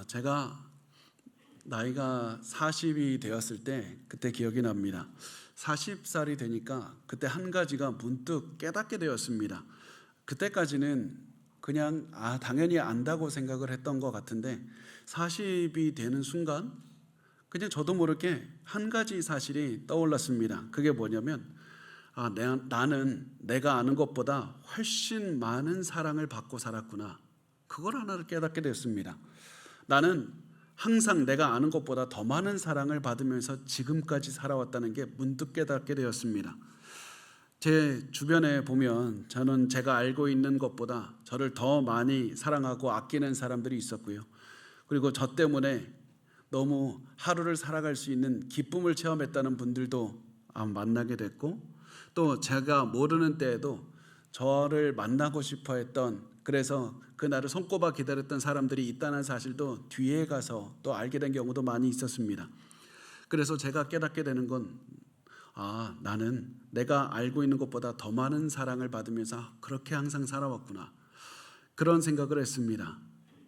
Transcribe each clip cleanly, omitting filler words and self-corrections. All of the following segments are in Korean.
제가 나이가 40이 되었을 때 그때 기억이 납니다. 40살이 되니까 그때 한 가지가 문득 깨닫게 되었습니다. 그때까지는 그냥 당연히 안다고 생각을 했던 것 같은데 40이 되는 순간 그냥 저도 모르게 한 가지 사실이 떠올랐습니다. 그게 뭐냐면 나는 내가 아는 것보다 훨씬 많은 사랑을 받고 살았구나. 그걸 하나를 깨닫게 됐습니다. 나는 항상 내가 아는 것보다 더 많은 사랑을 받으면서 지금까지 살아왔다는 게 문득 깨닫게 되었습니다. 제 주변에 보면 저는 제가 알고 있는 것보다 저를 더 많이 사랑하고 아끼는 사람들이 있었고요. 그리고 저 때문에 너무 하루를 살아갈 수 있는 기쁨을 체험했다는 분들도 만나게 됐고, 또 제가 모르는 때에도 저를 만나고 싶어 했던, 그래서 그날을 손꼽아 기다렸던 사람들이 있다는 사실도 뒤에 가서 또 알게 된 경우도 많이 있었습니다. 그래서 제가 깨닫게 되는 건 나는 내가 알고 있는 것보다 더 많은 사랑을 받으면서 그렇게 항상 살아왔구나, 그런 생각을 했습니다.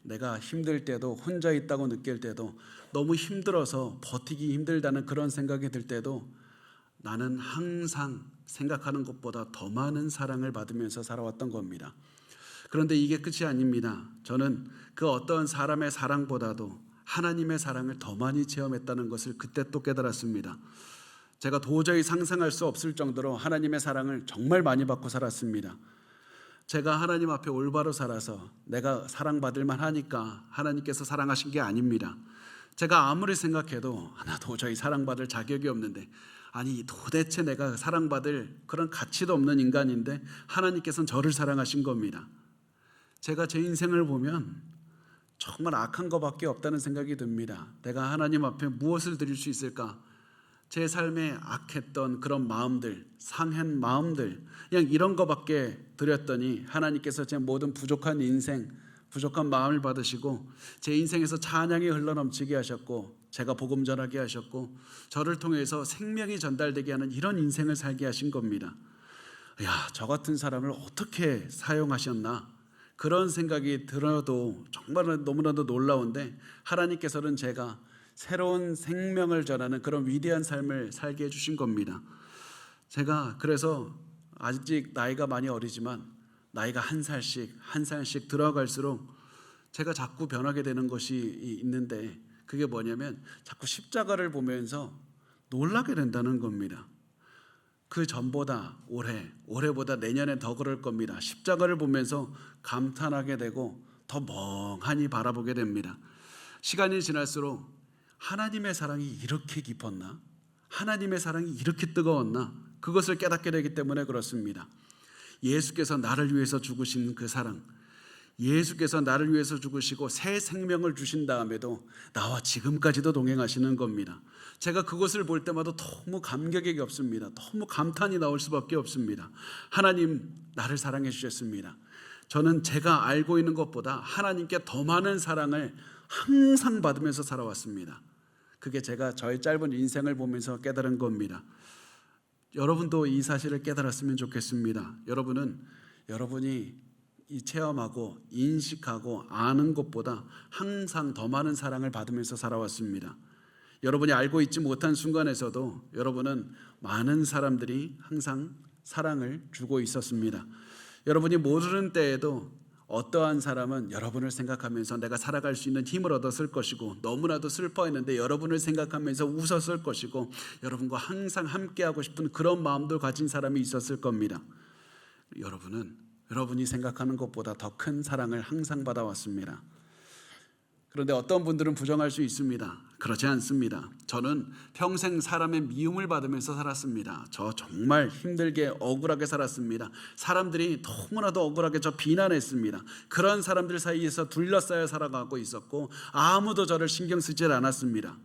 내가 힘들 때도, 혼자 있다고 느낄 때도, 너무 힘들어서 버티기 힘들다는 그런 생각이 들 때도 나는 항상 생각하는 것보다 더 많은 사랑을 받으면서 살아왔던 겁니다. 그런데 이게 끝이 아닙니다. 저는 그 어떤 사람의 사랑보다도 하나님의 사랑을 더 많이 체험했다는 것을 그때 또 깨달았습니다. 제가 도저히 상상할 수 없을 정도로 하나님의 사랑을 정말 많이 받고 살았습니다. 제가 하나님 앞에 올바로 살아서 내가 사랑받을 만하니까 하나님께서 사랑하신 게 아닙니다. 제가 아무리 생각해도 나 도저히 사랑받을 자격이 없는데, 도대체 내가 사랑받을 그런 가치도 없는 인간인데 하나님께서는 저를 사랑하신 겁니다. 제가 제 인생을 보면 정말 악한 것밖에 없다는 생각이 듭니다. 내가 하나님 앞에 무엇을 드릴 수 있을까? 제 삶에 악했던 그런 마음들, 상한 마음들, 그냥 이런 것밖에 드렸더니 하나님께서 제 모든 부족한 인생, 부족한 마음을 받으시고 제 인생에서 찬양이 흘러넘치게 하셨고, 제가 복음 전하게 하셨고, 저를 통해서 생명이 전달되게 하는 이런 인생을 살게 하신 겁니다. 저 같은 사람을 어떻게 사용하셨나, 그런 생각이 들어도 정말 너무나도 놀라운데, 하나님께서는 제가 새로운 생명을 전하는 그런 위대한 삶을 살게 해주신 겁니다. 제가 그래서 아직 나이가 많이 어리지만 나이가 한 살씩 들어갈수록 제가 자꾸 변하게 되는 것이 있는데, 그게 뭐냐면 자꾸 십자가를 보면서 놀라게 된다는 겁니다. 그 전보다 올해보다 내년에 더 그럴 겁니다. 십자가를 보면서 감탄하게 되고 더 멍하니 바라보게 됩니다. 시간이 지날수록 하나님의 사랑이 이렇게 깊었나? 하나님의 사랑이 이렇게 뜨거웠나? 그것을 깨닫게 되기 때문에 그렇습니다. 예수께서 나를 위해서 죽으신 그 사랑, 예수께서 나를 위해서 죽으시고 새 생명을 주신 다음에도 나와 지금까지도 동행하시는 겁니다. 제가 그것을 볼 때마다 너무 감격이 없습니다. 너무 감탄이 나올 수밖에 없습니다. 하나님, 나를 사랑해 주셨습니다. 저는 제가 알고 있는 것보다 하나님께 더 많은 사랑을 항상 받으면서 살아왔습니다. 그게 제가 저의 짧은 인생을 보면서 깨달은 겁니다. 여러분도 이 사실을 깨달았으면 좋겠습니다. 여러분이 이 체험하고 인식하고 아는 것보다 항상 더 많은 사랑을 받으면서 살아왔습니다. 여러분이 알고 있지 못한 순간에서도 여러분은 많은 사람들이 항상 사랑을 주고 있었습니다. 여러분이 모르는 때에도 어떠한 사람은 여러분을 생각하면서 내가 살아갈 수 있는 힘을 얻었을 것이고, 너무나도 슬퍼했는데 여러분을 생각하면서 웃었을 것이고, 여러분과 항상 함께하고 싶은 그런 마음들 가진 사람이 있었을 겁니다. 여러분이 생각하는 것보다 더 큰 사랑을 항상 받아왔습니다. 그런데 어떤 분들은 부정할 수 있습니다. 그렇지 않습니다. 저는 평생 사람의 미움을 받으면서 살았습니다. 저 정말 힘들게 억울하게 살았습니다. 사람들이 너무나도 억울하게 저 비난했습니다. 그런 사람들 사이에서 둘러싸여 살아가고 있었고 아무도 저를 신경 쓰지 않았습니다.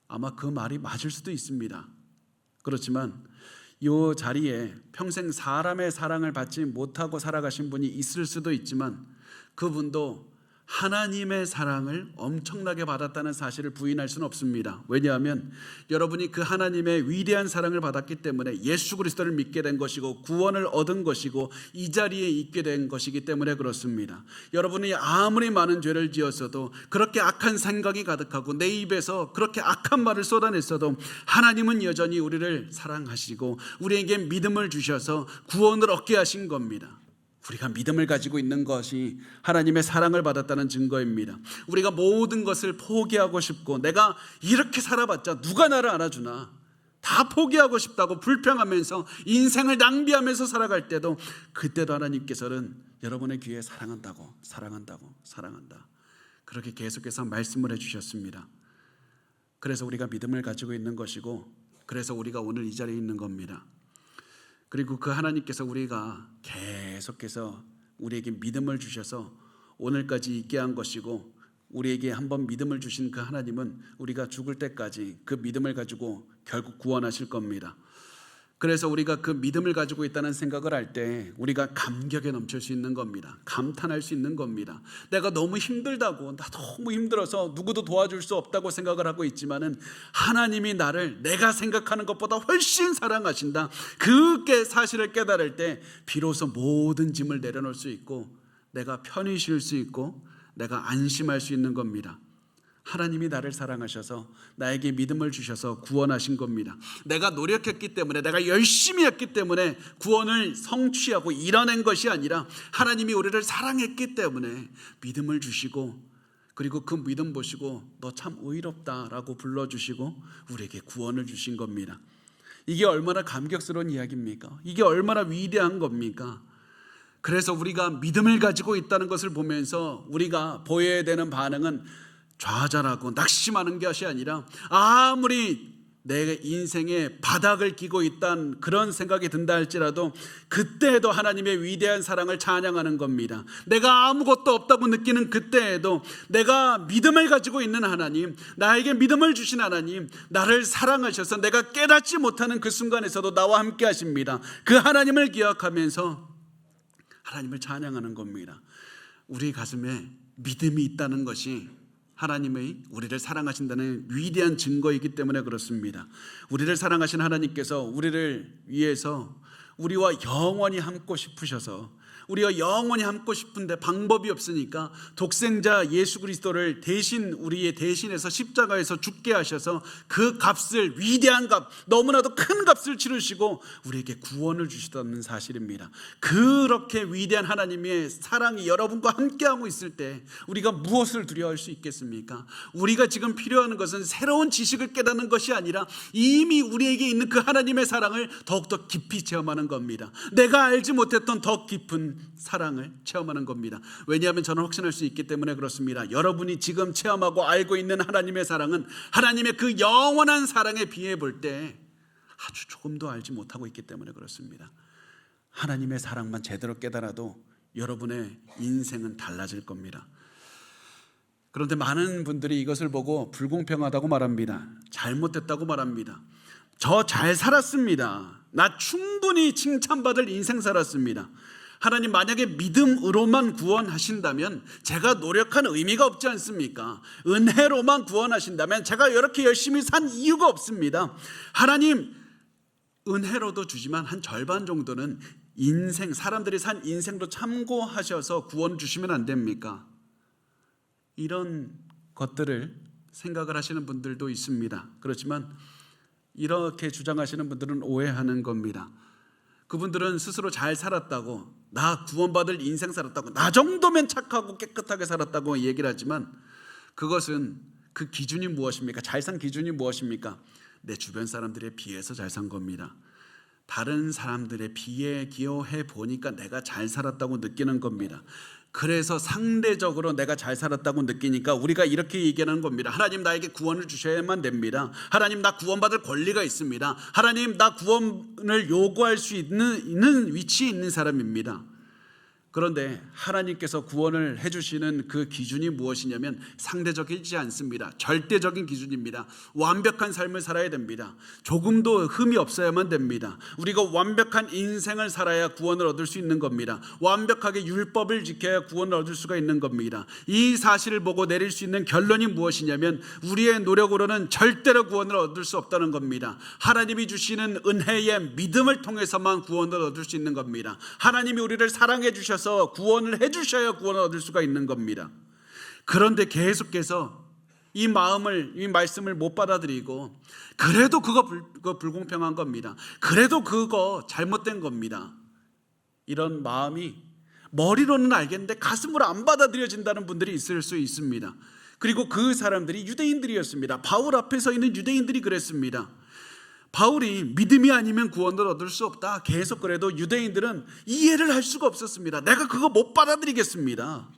아마 그 말이 맞을 수도 있습니다. 그렇지만 이 자리에 평생 사람의 사랑을 받지 못하고 살아가신 분이 있을 수도 있지만, 그분도 하나님의 사랑을 엄청나게 받았다는 사실을 부인할 수는 없습니다. 왜냐하면 여러분이 그 하나님의 위대한 사랑을 받았기 때문에 예수 그리스도를 믿게 된 것이고 구원을 얻은 것이고 이 자리에 있게 된 것이기 때문에 그렇습니다. 여러분이 아무리 많은 죄를 지었어도, 그렇게 악한 생각이 가득하고 내 입에서 그렇게 악한 말을 쏟아냈어도 하나님은 여전히 우리를 사랑하시고 우리에게 믿음을 주셔서 구원을 얻게 하신 겁니다. 우리가 믿음을 가지고 있는 것이 하나님의 사랑을 받았다는 증거입니다. 우리가 모든 것을 포기하고 싶고, 내가 이렇게 살아봤자 누가 나를 알아주나, 다 포기하고 싶다고 불평하면서 인생을 낭비하면서 살아갈 때도, 그때도 하나님께서는 여러분의 귀에 사랑한다고, 사랑한다고, 사랑한다, 그렇게 계속해서 말씀을 해주셨습니다. 그래서 우리가 믿음을 가지고 있는 것이고, 그래서 우리가 오늘 이 자리에 있는 겁니다. 그리고 그 하나님께서 우리가 계속해서 우리에게 믿음을 주셔서 오늘까지 있게 한 것이고, 우리에게 한번 믿음을 주신 그 하나님은 우리가 죽을 때까지 그 믿음을 가지고 결국 구원하실 겁니다. 그래서 우리가 그 믿음을 가지고 있다는 생각을 할 때 우리가 감격에 넘칠 수 있는 겁니다. 감탄할 수 있는 겁니다. 내가 너무 힘들다고, 나 너무 힘들어서 누구도 도와줄 수 없다고 생각을 하고 있지만은 하나님이 나를 내가 생각하는 것보다 훨씬 사랑하신다, 그 사실을 깨달을 때 비로소 모든 짐을 내려놓을 수 있고 내가 편히 쉴 수 있고 내가 안심할 수 있는 겁니다. 하나님이 나를 사랑하셔서 나에게 믿음을 주셔서 구원하신 겁니다. 내가 노력했기 때문에, 내가 열심히 했기 때문에 구원을 성취하고 이뤄낸 것이 아니라 하나님이 우리를 사랑했기 때문에 믿음을 주시고, 그리고 그 믿음 보시고 너 참 의롭다라고 불러주시고 우리에게 구원을 주신 겁니다. 이게 얼마나 감격스러운 이야기입니까? 이게 얼마나 위대한 겁니까? 그래서 우리가 믿음을 가지고 있다는 것을 보면서 우리가 보여야 되는 반응은 좌절하고 낙심하는 것이 아니라, 아무리 내 인생에 바닥을 끼고 있다는 그런 생각이 든다 할지라도 그때에도 하나님의 위대한 사랑을 찬양하는 겁니다. 내가 아무것도 없다고 느끼는 그때에도 내가 믿음을 가지고 있는 하나님, 나에게 믿음을 주신 하나님, 나를 사랑하셔서 내가 깨닫지 못하는 그 순간에서도 나와 함께 하십니다. 그 하나님을 기억하면서 하나님을 찬양하는 겁니다. 우리 가슴에 믿음이 있다는 것이 하나님의 우리를 사랑하신다는 위대한 증거이기 때문에 그렇습니다. 우리를 사랑하신 하나님께서 우리를 위해서 우리와 영원히 함께 싶으셔서, 우리가 영원히 함께 싶은데 방법이 없으니까 독생자 예수 그리스도를 대신, 우리의 대신해서 십자가에서 죽게 하셔서 그 값을, 위대한 값, 너무나도 큰 값을 치르시고 우리에게 구원을 주시다는 사실입니다. 그렇게 위대한 하나님의 사랑이 여러분과 함께하고 있을 때 우리가 무엇을 두려워할 수 있겠습니까? 우리가 지금 필요한 것은 새로운 지식을 깨닫는 것이 아니라 이미 우리에게 있는 그 하나님의 사랑을 더욱더 깊이 체험하는 겁니다. 내가 알지 못했던 더 깊은 사랑을 체험하는 겁니다. 왜냐하면 저는 확신할 수 있기 때문에 그렇습니다. 여러분이 지금 체험하고 알고 있는 하나님의 사랑은 하나님의 그 영원한 사랑에 비해 볼 때 아주 조금도 알지 못하고 있기 때문에 그렇습니다. 하나님의 사랑만 제대로 깨달아도 여러분의 인생은 달라질 겁니다. 그런데 많은 분들이 이것을 보고 불공평하다고 말합니다. 잘못됐다고 말합니다. 저 잘 살았습니다. 나 충분히 칭찬받을 인생 살았습니다. 하나님, 만약에 믿음으로만 구원하신다면 제가 노력한 의미가 없지 않습니까? 은혜로만 구원하신다면 제가 이렇게 열심히 산 이유가 없습니다. 하나님, 은혜로도 주지만 한 절반 정도는 인생, 사람들이 산 인생도 참고하셔서 구원 주시면 안 됩니까? 이런 것들을 생각을 하시는 분들도 있습니다. 그렇지만 이렇게 주장하시는 분들은 오해하는 겁니다. 그분들은 스스로 잘 살았다고, 나 구원받을 인생 살았다고, 나 정도면 착하고 깨끗하게 살았다고 얘기를 하지만, 그것은 그 기준이 무엇입니까? 잘 산 기준이 무엇입니까? 내 주변 사람들에 비해서 잘 산 겁니다. 다른 사람들에 비교해 보니까 내가 잘 살았다고 느끼는 겁니다. 그래서 상대적으로 내가 잘 살았다고 느끼니까 우리가 이렇게 얘기하는 겁니다. 하나님, 나에게 구원을 주셔야만 됩니다. 하나님, 나 구원받을 권리가 있습니다. 하나님, 나 구원을 요구할 수 있는 위치에 있는 사람입니다. 그런데 하나님께서 구원을 해주시는 그 기준이 무엇이냐면 상대적이지 않습니다. 절대적인 기준입니다. 완벽한 삶을 살아야 됩니다. 조금도 흠이 없어야만 됩니다. 우리가 완벽한 인생을 살아야 구원을 얻을 수 있는 겁니다. 완벽하게 율법을 지켜야 구원을 얻을 수가 있는 겁니다. 이 사실을 보고 내릴 수 있는 결론이 무엇이냐면 우리의 노력으로는 절대로 구원을 얻을 수 없다는 겁니다. 하나님이 주시는 은혜의 믿음을 통해서만 구원을 얻을 수 있는 겁니다. 하나님이 우리를 사랑해 주셔서 구원을 해주셔야 구원을 얻을 수가 있는 겁니다. 그런데 계속해서 이 말씀을 못 받아들이고 그래도 그거 불공평한 겁니다. 그래도 그거 잘못된 겁니다. 이런 마음이 머리로는 알겠는데 가슴으로 안 받아들여진다는 분들이 있을 수 있습니다. 그리고 그 사람들이 유대인들이었습니다. 바울 앞에 서 있는 유대인들이 그랬습니다. 바울이 믿음이 아니면 구원을 얻을 수 없다. 계속 그래도 유대인들은 이해를 할 수가 없었습니다. 내가 그거 못 받아들이겠습니다.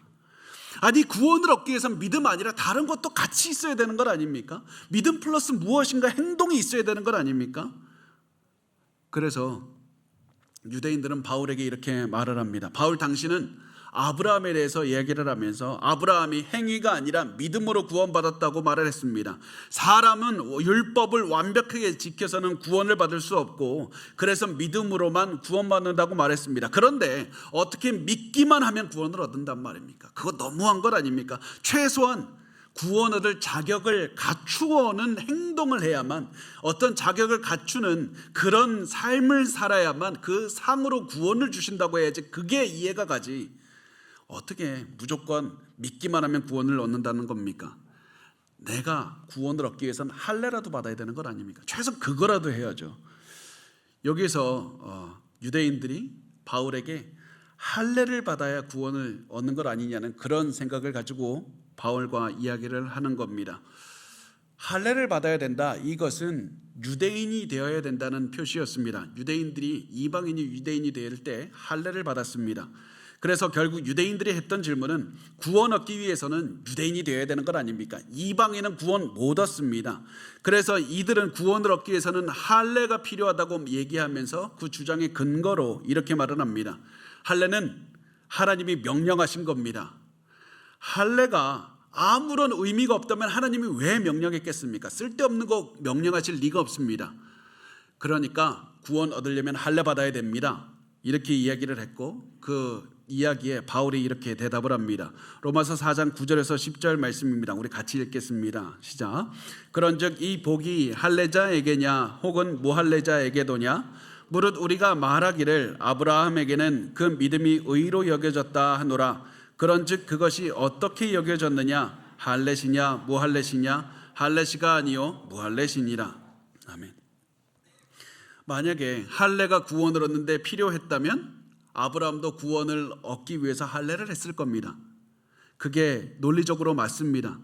아니 구원을 얻기 위해서는 믿음 아니라 다른 것도 같이 있어야 되는 것 아닙니까? 믿음 플러스 무엇인가 행동이 있어야 되는 것 아닙니까? 그래서 유대인들은 바울에게 이렇게 말을 합니다. 바울 당신은 아브라함에 대해서 얘기를 하면서 아브라함이 행위가 아니라 믿음으로 구원받았다고 말을 했습니다. 사람은 율법을 완벽하게 지켜서는 구원을 받을 수 없고 그래서 믿음으로만 구원받는다고 말했습니다. 그런데 어떻게 믿기만 하면 구원을 얻는단 말입니까? 그거 너무한 것 아닙니까? 최소한 구원 얻을 자격을 갖추어는 행동을 해야만, 어떤 자격을 갖추는 그런 삶을 살아야만 그 상으로 구원을 주신다고 해야지 그게 이해가 가지. 어떻게 무조건 믿기만 하면 구원을 얻는다는 겁니까? 내가 구원을 얻기 위해서는 할례라도 받아야 되는 것 아닙니까? 최소 그거라도 해야죠. 여기서 유대인들이 바울에게 할례를 받아야 구원을 얻는 것 아니냐는 그런 생각을 가지고 바울과 이야기를 하는 겁니다. 할례를 받아야 된다. 이것은 유대인이 되어야 된다는 표시였습니다. 유대인들이 이방인이 유대인이 될 때 할례를 받았습니다. 그래서 결국 유대인들이 했던 질문은 구원 얻기 위해서는 유대인이 되어야 되는 것 아닙니까? 이방인은 구원 못 얻습니다. 그래서 이들은 구원을 얻기 위해서는 할례가 필요하다고 얘기하면서 그 주장의 근거로 이렇게 말을 합니다. 할례는 하나님이 명령하신 겁니다. 할례가 아무런 의미가 없다면 하나님이 왜 명령했겠습니까? 쓸데없는 거 명령하실 리가 없습니다. 그러니까 구원 얻으려면 할례 받아야 됩니다. 이렇게 이야기를 했고 그 이야기에 바울이 이렇게 대답을 합니다. 로마서 4장 9절에서 10절 말씀입니다. 우리 같이 읽겠습니다. 시작. 그런즉 이 복이 할례자에게냐 혹은 무할례자에게도냐? 무릇 우리가 말하기를 아브라함에게는 그 믿음이 의로 여겨졌다 하노라. 그런즉 그것이 어떻게 여겨졌느냐? 할례시냐 무할례시냐? 할례시가 아니요 무할례시니라. 아멘. 만약에 할례가 구원을 얻는데 필요했다면 아브라함도 구원을 얻기 위해서 할례를 했을 겁니다. 그게 논리적으로 맞습니다.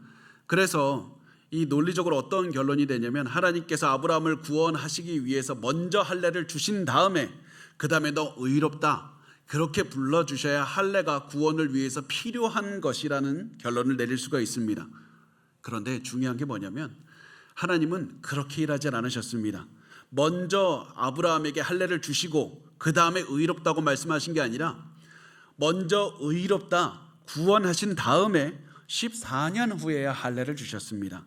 그래서 이 논리적으로 어떤 결론이 되냐면 하나님께서 아브라함을 구원하시기 위해서 먼저 할례를 주신 다음에 그 다음에 너 의롭다 그렇게 불러주셔야 할례가 구원을 위해서 필요한 것이라는 결론을 내릴 수가 있습니다. 그런데 중요한 게 뭐냐면 하나님은 그렇게 일하지 않으셨습니다. 먼저 아브라함에게 할례를 주시고 그 다음에 의롭다고 말씀하신 게 아니라 먼저 의롭다 구원하신 다음에 14년 후에야 할례를 주셨습니다.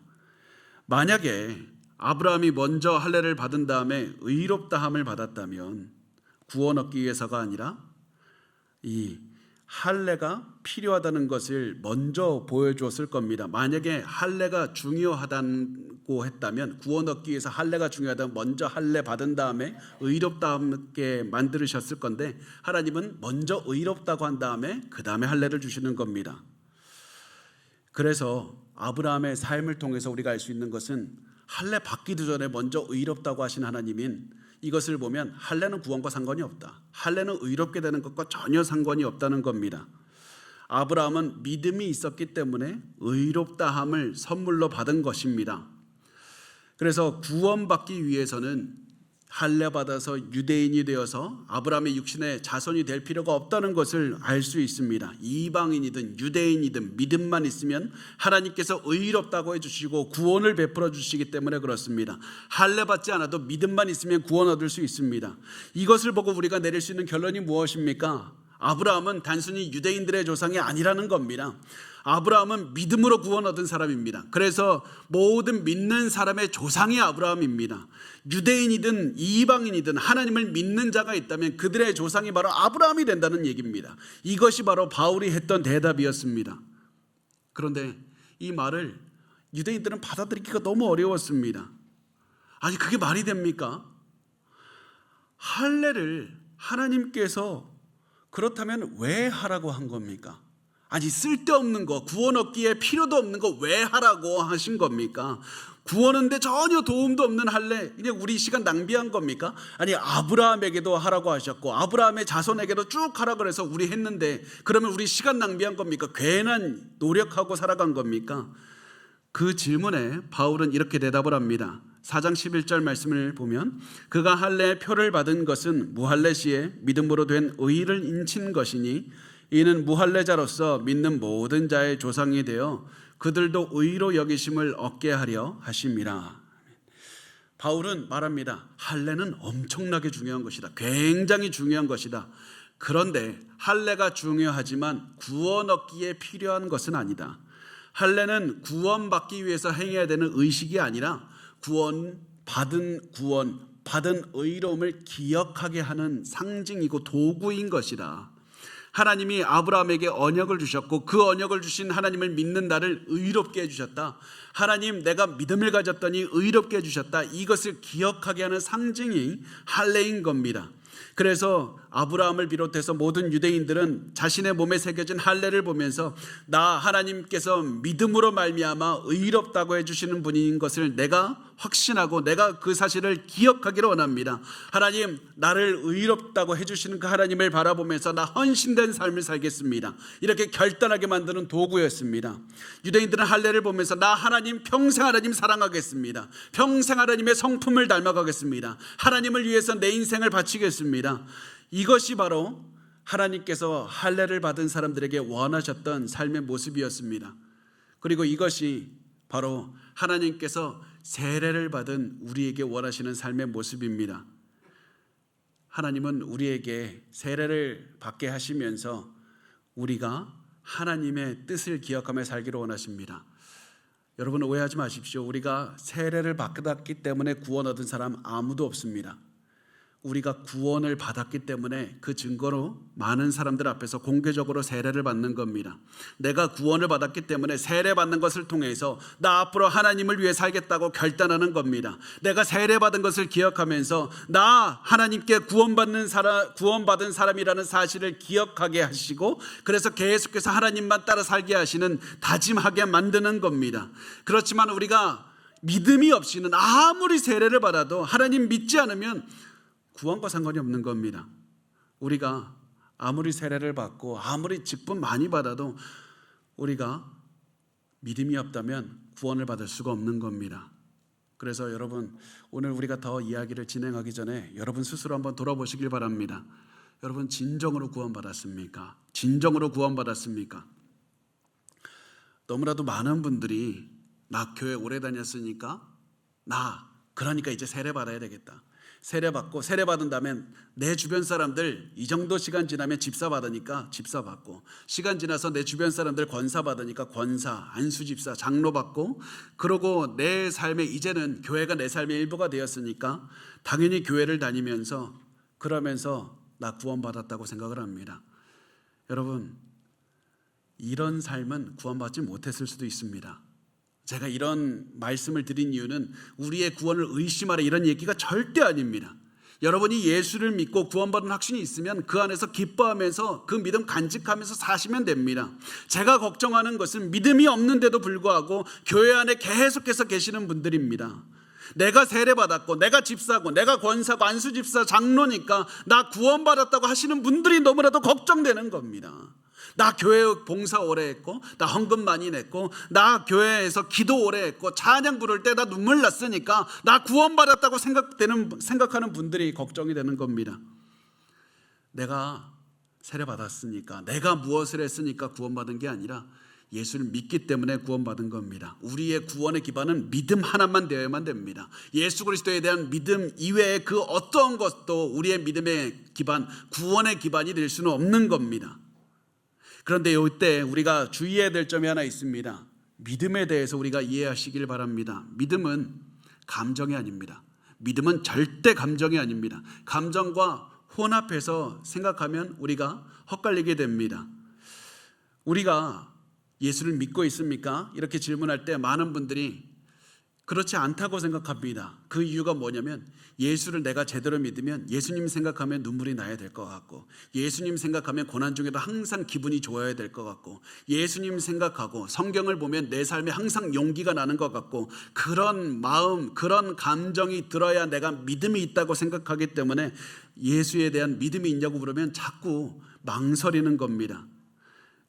만약에 아브라함이 먼저 할례를 받은 다음에 의롭다함을 받았다면 구원 얻기 위해서가 아니라 이 할례가 필요하다는 것을 먼저 보여주었을 겁니다. 만약에 할례가 중요하다고 했다면 구원 얻기 위해서 할례가 중요하다면 먼저 할례 받은 다음에 의롭다함께 만들으셨을 건데 하나님은 먼저 의롭다고 한 다음에 그 다음에 할례를 주시는 겁니다. 그래서 아브라함의 삶을 통해서 우리가 알 수 있는 것은 할례 받기도 전에 먼저 의롭다고 하신 하나님인 이것을 보면 할례는 구원과 상관이 없다. 할례는 의롭게 되는 것과 전혀 상관이 없다는 겁니다. 아브라함은 믿음이 있었기 때문에 의롭다함을 선물로 받은 것입니다. 그래서 구원받기 위해서는 할례 받아서 유대인이 되어서 아브라함의 육신의 자손이 될 필요가 없다는 것을 알 수 있습니다. 이방인이든 유대인이든 믿음만 있으면 하나님께서 의롭다고 해주시고 구원을 베풀어 주시기 때문에 그렇습니다. 할례 받지 않아도 믿음만 있으면 구원 얻을 수 있습니다. 이것을 보고 우리가 내릴 수 있는 결론이 무엇입니까? 아브라함은 단순히 유대인들의 조상이 아니라는 겁니다. 아브라함은 믿음으로 구원 얻은 사람입니다. 그래서 모든 믿는 사람의 조상이 아브라함입니다. 유대인이든 이방인이든 하나님을 믿는 자가 있다면 그들의 조상이 바로 아브라함이 된다는 얘기입니다. 이것이 바로 바울이 했던 대답이었습니다. 그런데 이 말을 유대인들은 받아들이기가 너무 어려웠습니다. 아니, 그게 말이 됩니까? 할례를 하나님께서 그렇다면 왜 하라고 한 겁니까? 아니, 쓸데없는 거, 구원 얻기에 필요도 없는 거 왜 하라고 하신 겁니까? 구원하는데 전혀 도움도 없는 할례, 그냥 우리 시간 낭비한 겁니까? 아니, 아브라함에게도 하라고 하셨고 아브라함의 자손에게도 쭉 하라고 그래서 우리 했는데 그러면 우리 시간 낭비한 겁니까? 괜한 노력하고 살아간 겁니까? 그 질문에 바울은 이렇게 대답을 합니다. 4장 11절 말씀을 보면 그가 할례의 표를 받은 것은 무할례 시에 믿음으로 된 의를 인친 것이니 이는 무할례자로서 믿는 모든 자의 조상이 되어 그들도 의로 여기심을 얻게 하려 하심이라. 바울은 말합니다. 할례는 엄청나게 중요한 것이다. 굉장히 중요한 것이다. 그런데 할례가 중요하지만 구원 얻기에 필요한 것은 아니다. 할례는 구원받기 위해서 행해야 되는 의식이 아니라 받은 의로움을 기억하게 하는 상징이고 도구인 것이다. 하나님이 아브라함에게 언약을 주셨고 그 언약을 주신 하나님을 믿는 나를 의롭게 해주셨다. 하나님, 내가 믿음을 가졌더니 의롭게 해주셨다. 이것을 기억하게 하는 상징이 할례인 겁니다. 그래서 아브라함을 비롯해서 모든 유대인들은 자신의 몸에 새겨진 할례를 보면서 나 하나님께서 믿음으로 말미암아 의롭다고 해주시는 분인 것을 내가 확신하고 내가 그 사실을 기억하기를 원합니다. 하나님, 나를 의롭다고 해주시는 그 하나님을 바라보면서 나 헌신된 삶을 살겠습니다. 이렇게 결단하게 만드는 도구였습니다. 유대인들은 할례를 보면서 나 하나님 평생 하나님 사랑하겠습니다. 평생 하나님의 성품을 닮아가겠습니다. 하나님을 위해서 내 인생을 바치겠습니다. 이것이 바로 하나님께서 할례를 받은 사람들에게 원하셨던 삶의 모습이었습니다. 그리고 이것이 바로 하나님께서 세례를 받은 우리에게 원하시는 삶의 모습입니다. 하나님은 우리에게 세례를 받게 하시면서 우리가 하나님의 뜻을 기억하며 살기를 원하십니다. 여러분, 오해하지 마십시오. 우리가 세례를 받았기 때문에 구원 얻은 사람 아무도 없습니다. 우리가 구원을 받았기 때문에 그 증거로 많은 사람들 앞에서 공개적으로 세례를 받는 겁니다. 내가 구원을 받았기 때문에 세례 받는 것을 통해서 나 앞으로 하나님을 위해 살겠다고 결단하는 겁니다. 내가 세례 받은 것을 기억하면서 나 하나님께 구원받은 사람이라는 사실을 기억하게 하시고 그래서 계속해서 하나님만 따라 살게 하시는 다짐하게 만드는 겁니다. 그렇지만 우리가 믿음이 없이는 아무리 세례를 받아도 하나님 믿지 않으면 구원과 상관이 없는 겁니다. 우리가 아무리 세례를 받고 아무리 직분 많이 받아도 우리가 믿음이 없다면 구원을 받을 수가 없는 겁니다. 그래서 여러분, 오늘 우리가 더 이야기를 진행하기 전에 여러분 스스로 한번 돌아보시길 바랍니다. 여러분, 진정으로 구원받았습니까? 진정으로 구원받았습니까? 너무나도 많은 분들이 나 교회 오래 다녔으니까 그러니까 이제 세례 받아야 되겠다. 세례 받은 다음에 내 주변 사람들 이 정도 시간 지나면 집사 받으니까 집사 받고, 시간 지나서 내 주변 사람들 권사 받으니까 권사, 안수 집사, 장로 받고, 그러고 내 삶에 이제는 교회가 내 삶의 일부가 되었으니까 당연히 교회를 다니면서 그러면서 나 구원받았다고 생각을 합니다. 여러분, 이런 삶은 구원받지 못했을 수도 있습니다. 제가 이런 말씀을 드린 이유는 우리의 구원을 의심하라 이런 얘기가 절대 아닙니다. 여러분이 예수를 믿고 구원받은 확신이 있으면 그 안에서 기뻐하면서 그 믿음 간직하면서 사시면 됩니다. 제가 걱정하는 것은 믿음이 없는데도 불구하고 교회 안에 계속해서 계시는 분들입니다. 내가 세례받았고 내가 집사고 내가 권사고 안수집사 장로니까 나 구원받았다고 하시는 분들이 너무나도 걱정되는 겁니다. 나 교회 봉사 오래 했고 나 헌금 많이 냈고 나 교회에서 기도 오래 했고 찬양 부를 때 나 눈물 났으니까 나 구원받았다고 생각하는 분들이 걱정이 되는 겁니다. 내가 세례 받았으니까, 내가 무엇을 했으니까 구원받은 게 아니라 예수를 믿기 때문에 구원받은 겁니다. 우리의 구원의 기반은 믿음 하나만 되어야만 됩니다. 예수 그리스도에 대한 믿음 이외에 그 어떤 것도 우리의 믿음의 기반, 구원의 기반이 될 수는 없는 겁니다. 그런데 이때 우리가 주의해야 될 점이 하나 있습니다. 믿음에 대해서 우리가 이해하시길 바랍니다. 믿음은 감정이 아닙니다. 믿음은 절대 감정이 아닙니다. 감정과 혼합해서 생각하면 우리가 헛갈리게 됩니다. 우리가 예수를 믿고 있습니까? 이렇게 질문할 때 많은 분들이 그렇지 않다고 생각합니다. 그 이유가 뭐냐면 예수를 내가 제대로 믿으면 예수님 생각하면 눈물이 나야 될 것 같고, 예수님 생각하면 고난 중에도 항상 기분이 좋아야 될 것 같고, 예수님 생각하고 성경을 보면 내 삶에 항상 용기가 나는 것 같고, 그런 마음, 그런 감정이 들어야 내가 믿음이 있다고 생각하기 때문에 예수에 대한 믿음이 있냐고 물으면 자꾸 망설이는 겁니다.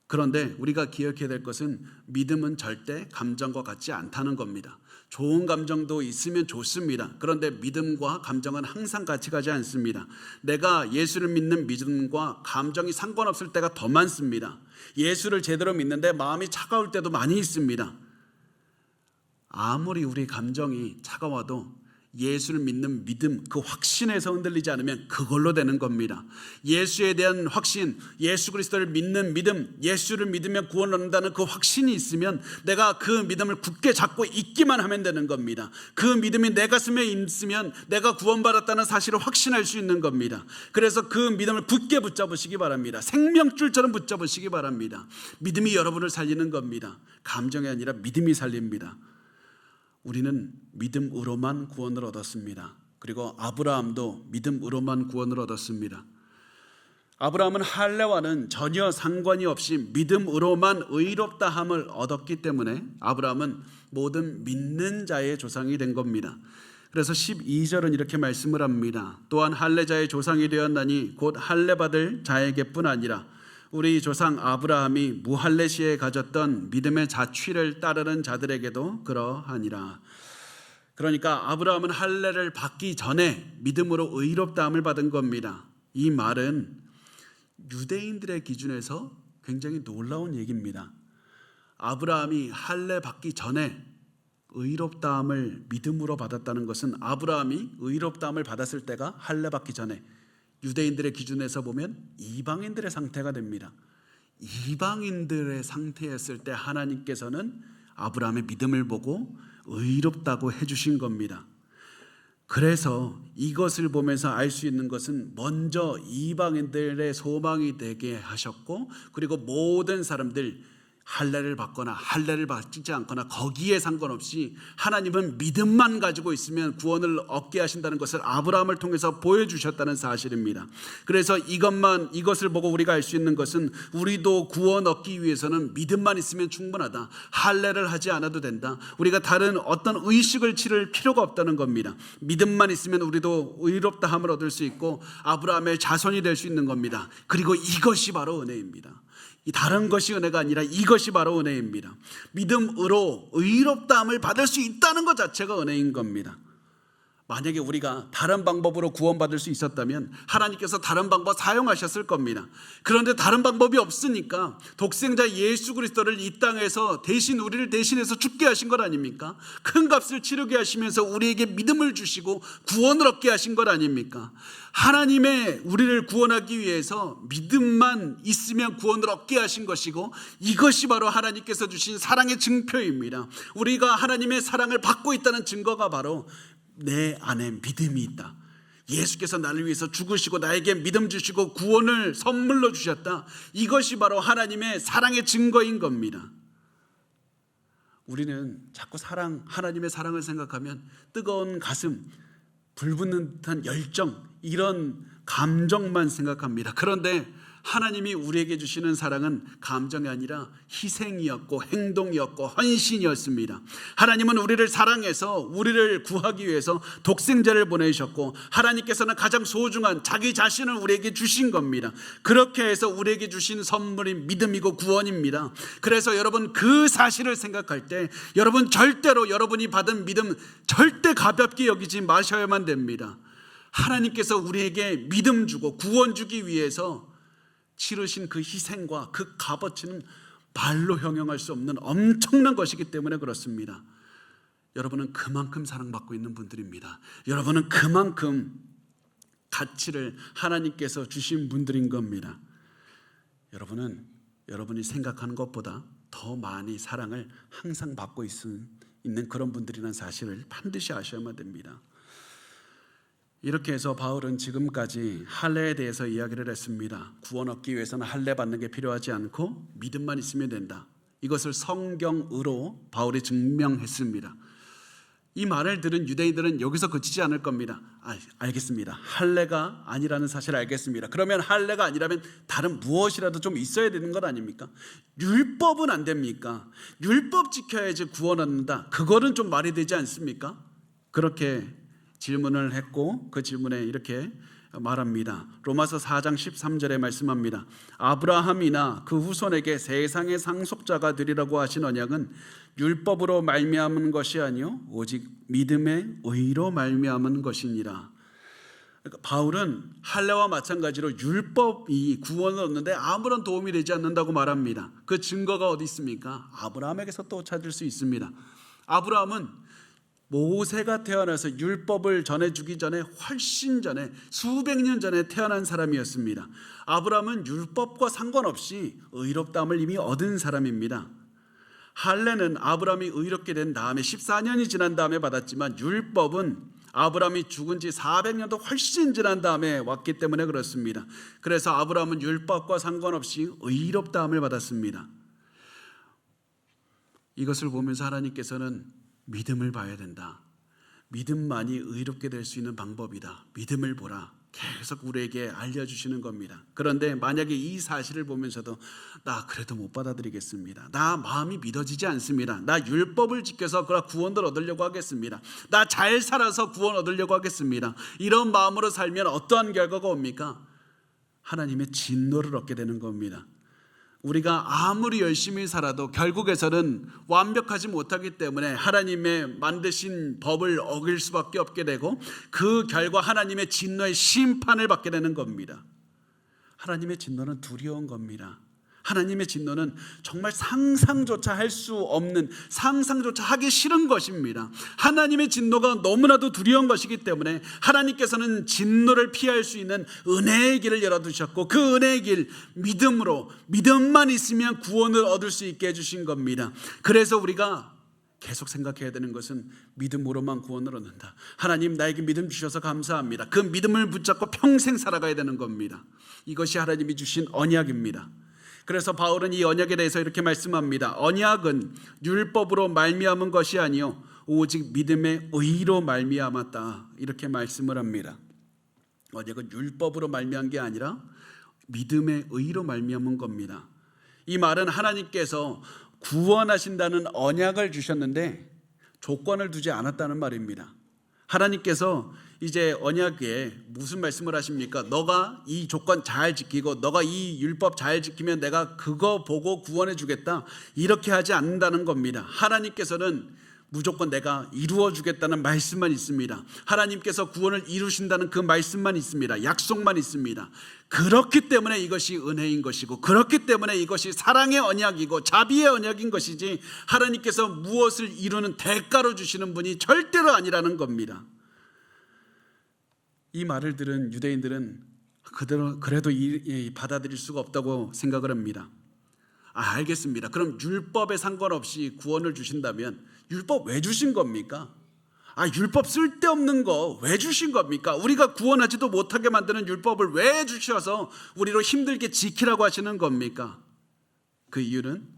그런데 우리가 기억해야 될 것은 믿음은 절대 감정과 같지 않다는 겁니다. 좋은 감정도 있으면 좋습니다. 그런데 믿음과 감정은 항상 같이 가지 않습니다. 내가 예수를 믿는 믿음과 감정이 상관없을 때가 더 많습니다. 예수를 제대로 믿는데 마음이 차가울 때도 많이 있습니다. 아무리 우리 감정이 차가워도 예수를 믿는 믿음, 그 확신에서 흔들리지 않으면 그걸로 되는 겁니다. 예수에 대한 확신, 예수 그리스도를 믿는 믿음, 예수를 믿으면 구원을 얻는다는 그 확신이 있으면 내가 그 믿음을 굳게 잡고 있기만 하면 되는 겁니다. 그 믿음이 내 가슴에 있으면 내가 구원받았다는 사실을 확신할 수 있는 겁니다. 그래서 그 믿음을 굳게 붙잡으시기 바랍니다. 생명줄처럼 붙잡으시기 바랍니다. 믿음이 여러분을 살리는 겁니다. 감정이 아니라 믿음이 살립니다. 우리는 믿음으로만 구원을 얻었습니다. 그리고 아브라함도 믿음으로만 구원을 얻었습니다. 아브라함은 할례와는 전혀 상관이 없이 믿음으로만 의롭다함을 얻었기 때문에 아브라함은 모든 믿는 자의 조상이 된 겁니다. 그래서 12절은 이렇게 말씀을 합니다. 또한 할례자의 조상이 되었나니 곧 할례받을 자에게뿐 아니라 우리 조상 아브라함이 무할례 시에 가졌던 믿음의 자취를 따르는 자들에게도 그러하니라. 그러니까 아브라함은 할례를 받기 전에 믿음으로 의롭다함을 받은 겁니다. 이 말은 유대인들의 기준에서 굉장히 놀라운 얘기입니다. 아브라함이 할례 받기 전에 의롭다함을 믿음으로 받았다는 것은 아브라함이 의롭다함을 받았을 때가 할례 받기 전에 유대인들의 기준에서 보면 이방인들의 상태가 됩니다. 이방인들의 상태였을 때 하나님께서는 아브라함의 믿음을 보고 의롭다고 해주신 겁니다. 그래서 이것을 보면서 알 수 있는 것은 먼저 이방인들의 소망이 되게 하셨고, 그리고 모든 사람들 할례를 받거나 할례를 받지 않거나 거기에 상관없이 하나님은 믿음만 가지고 있으면 구원을 얻게 하신다는 것을 아브라함을 통해서 보여주셨다는 사실입니다. 그래서 이것을 보고 우리가 알 수 있는 것은 우리도 구원 얻기 위해서는 믿음만 있으면 충분하다. 할례를 하지 않아도 된다. 우리가 다른 어떤 의식을 치를 필요가 없다는 겁니다. 믿음만 있으면 우리도 의롭다함을 얻을 수 있고 아브라함의 자손이 될 수 있는 겁니다. 그리고 이것이 바로 은혜입니다. 다른 것이 은혜가 아니라 이것이 바로 은혜입니다. 믿음으로 의롭다함을 받을 수 있다는 것 자체가 은혜인 겁니다. 만약에 우리가 다른 방법으로 구원받을 수 있었다면 하나님께서 다른 방법 사용하셨을 겁니다. 그런데 다른 방법이 없으니까 독생자 예수 그리스도를 이 땅에서 우리를 대신해서 죽게 하신 것 아닙니까? 큰 값을 치르게 하시면서 우리에게 믿음을 주시고 구원을 얻게 하신 것 아닙니까? 하나님의 우리를 구원하기 위해서 믿음만 있으면 구원을 얻게 하신 것이고, 이것이 바로 하나님께서 주신 사랑의 증표입니다. 우리가 하나님의 사랑을 받고 있다는 증거가 바로 내 안에 믿음이 있다. 예수께서 나를 위해서 죽으시고 나에게 믿음 주시고 구원을 선물로 주셨다. 이것이 바로 하나님의 사랑의 증거인 겁니다. 우리는 자꾸 하나님의 사랑을 생각하면 뜨거운 가슴, 불붙는 듯한 열정, 이런 감정만 생각합니다. 그런데 하나님이 우리에게 주시는 사랑은 감정이 아니라 희생이었고 행동이었고 헌신이었습니다. 하나님은 우리를 사랑해서 우리를 구하기 위해서 독생자를 보내셨고, 하나님께서는 가장 소중한 자기 자신을 우리에게 주신 겁니다. 그렇게 해서 우리에게 주신 선물이 믿음이고 구원입니다. 그래서 여러분, 그 사실을 생각할 때 여러분 절대로 여러분이 받은 믿음 절대 가볍게 여기지 마셔야만 됩니다. 하나님께서 우리에게 믿음 주고 구원 주기 위해서 치르신 그 희생과 그 값어치는 말로 형용할 수 없는 엄청난 것이기 때문에 그렇습니다. 여러분은 그만큼 사랑받고 있는 분들입니다. 여러분은 그만큼 가치를 하나님께서 주신 분들인 겁니다. 여러분은 여러분이 생각하는 것보다 더 많이 사랑을 항상 받고 있는 그런 분들이라는 사실을 반드시 아셔야만 됩니다. 이렇게 해서 바울은 지금까지 할례에 대해서 이야기를 했습니다. 구원 얻기 위해서는 할례 받는 게 필요하지 않고 믿음만 있으면 된다. 이것을 성경으로 바울이 증명했습니다. 이 말을 들은 유대인들은 여기서 그치지 않을 겁니다. 알겠습니다. 할례가 아니라는 사실을 알겠습니다. 그러면 할례가 아니라면 다른 무엇이라도 좀 있어야 되는 것 아닙니까? 율법은 안 됩니까? 율법 지켜야지 구원 얻는다. 그거는 좀 말이 되지 않습니까? 그렇게 질문을 했고 그 질문에 이렇게 말합니다. 로마서 4장 13절에 말씀합니다. 아브라함이나 그 후손에게 세상의 상속자가 되리라고 하신 언약은 율법으로 말미암은 것이 아니요 오직 믿음의 의로 말미암은 것이니라. 그러니까 바울은 할례와 마찬가지로 율법이 구원을 얻는데 아무런 도움이 되지 않는다고 말합니다. 그 증거가 어디 있습니까? 아브라함에게서 또 찾을 수 있습니다. 아브라함은 모세가 태어나서 율법을 전해주기 전에 훨씬 전에 수백 년 전에 태어난 사람이었습니다. 아브라함은 율법과 상관없이 의롭다함을 이미 얻은 사람입니다. 할례는 아브라함이 의롭게 된 다음에 14년이 지난 다음에 받았지만 율법은 아브라함이 죽은 지 400년도 훨씬 지난 다음에 왔기 때문에 그렇습니다. 그래서 아브라함은 율법과 상관없이 의롭다함을 받았습니다. 이것을 보면서 하나님께서는 믿음을 봐야 된다. 믿음만이 의롭게 될 수 있는 방법이다. 믿음을 보라. 계속 우리에게 알려주시는 겁니다. 그런데 만약에 이 사실을 보면서도 나 그래도 못 받아들이겠습니다. 나 마음이 믿어지지 않습니다. 나 율법을 지켜서 구원을 얻으려고 하겠습니다. 나 잘 살아서 구원 얻으려고 하겠습니다. 이런 마음으로 살면 어떠한 결과가 옵니까? 하나님의 진노를 얻게 되는 겁니다. 우리가 아무리 열심히 살아도 결국에서는 완벽하지 못하기 때문에 하나님의 만드신 법을 어길 수밖에 없게 되고 그 결과 하나님의 진노의 심판을 받게 되는 겁니다. 하나님의 진노는 두려운 겁니다. 하나님의 진노는 정말 상상조차 할 수 없는, 상상조차 하기 싫은 것입니다. 하나님의 진노가 너무나도 두려운 것이기 때문에 하나님께서는 진노를 피할 수 있는 은혜의 길을 열어두셨고 그 은혜의 길, 믿음으로, 믿음만 있으면 구원을 얻을 수 있게 해주신 겁니다. 그래서 우리가 계속 생각해야 되는 것은 믿음으로만 구원을 얻는다. 하나님 나에게 믿음 주셔서 감사합니다. 그 믿음을 붙잡고 평생 살아가야 되는 겁니다. 이것이 하나님이 주신 언약입니다. 그래서 바울은 이 언약에 대해서 이렇게 말씀합니다. 언약은 율법으로 말미암은 것이 아니요 오직 믿음의 의로 말미암았다. 이렇게 말씀을 합니다. 언약은 율법으로 말미암은 게 아니라 믿음의 의로 말미암은 겁니다. 이 말은 하나님께서 구원하신다는 언약을 주셨는데 조건을 두지 않았다는 말입니다. 하나님께서 이제 언약에 무슨 말씀을 하십니까? 너가 이 조건 잘 지키고 너가 이 율법 잘 지키면 내가 그거 보고 구원해 주겠다, 이렇게 하지 않는다는 겁니다. 하나님께서는 무조건 내가 이루어 주겠다는 말씀만 있습니다. 하나님께서 구원을 이루신다는 그 말씀만 있습니다. 약속만 있습니다. 그렇기 때문에 이것이 은혜인 것이고 그렇기 때문에 이것이 사랑의 언약이고 자비의 언약인 것이지 하나님께서 무엇을 이루는 대가로 주시는 분이 절대로 아니라는 겁니다. 이 말을 들은 유대인들은 그래도 받아들일 수가 없다고 생각을 합니다. 알겠습니다. 그럼 율법에 상관없이 구원을 주신다면 율법 왜 주신 겁니까? 율법 쓸데없는 거 왜 주신 겁니까? 우리가 구원하지도 못하게 만드는 율법을 왜 주셔서 우리로 힘들게 지키라고 하시는 겁니까? 그 이유는